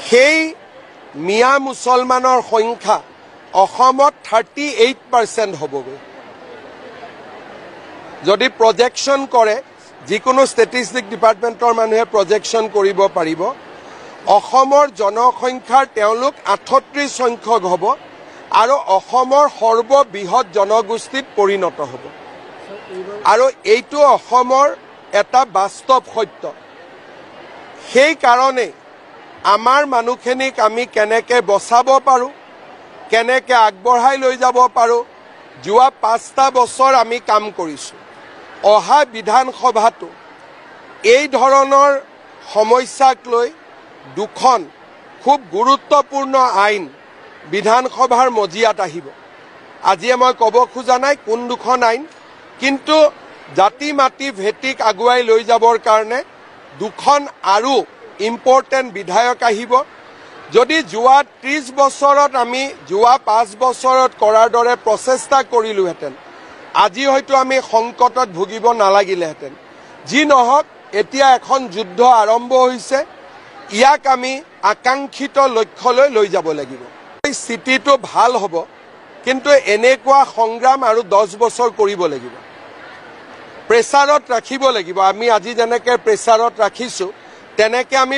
সেই মিয়া মুছলমানৰ সংখ্যা অসমত 38% হ'বগৈ। যদি প্ৰজেকশ্যন কৰে, যিকোনো ষ্টেটিষ্টিক ডিপাৰ্টমেণ্টৰ মানুহে প্ৰজেকশ্যন কৰিব পাৰিব, অসমৰ জনসংখ্যাৰ তেওঁলোক 38 সংখ্যক হ'ব আৰু অসমৰ সৰ্ববৃহৎ জনগোষ্ঠীত পৰিণত হ'ব। আৰু এইটো অসমৰ এটা বাস্তৱ সত্য। সেই কাৰণে আমাৰ মানুহখিনিক আমি কেনেকৈ বচাব পাৰোঁ, কেনেকৈ আগবঢ়াই লৈ যাব পাৰোঁ, যোৱা 5টা বছৰ আমি কাম কৰিছোঁ। অহা বিধানসভাটো এই ধৰণৰ সমস্যাক লৈ দুখন খুব গুৰুত্বপূৰ্ণ আইন বিধানসভাৰ মজিয়াত আহিব। আজিয়ে মই ক'ব খোজা নাই কোন দুখন আইন, কিন্তু জাতি মাটি ভেটিক আগুৱাই লৈ যাবৰ কাৰণে দুখন আৰু ইম্পৰ্টেণ্ট বিধায়ক আহিব। যদি যোৱা 30 বছৰত আমি যোৱা 5 বছৰত কৰাৰ দৰে প্ৰচেষ্টা কৰিলোহেঁতেন, আজি হয়তো আমি সংকটত ভুগিব নালাগিলেহেঁতেন। যি নহওক, এতিয়া এখন যুদ্ধ আৰম্ভ হৈছে, ইয়াক আমি আকাংক্ষিত লক্ষ্যলৈ লৈ যাব লাগিব। স্থিতিটো ভাল হ'ব, কিন্তু এনেকুৱা সংগ্ৰাম আৰু 10 বছৰ কৰিব লাগিব। প্ৰেছাৰত ৰাখিব লাগিব। আমি আজি যেনেকৈ প্ৰেছাৰত ৰাখিছোঁ, তেনেকৈ আমি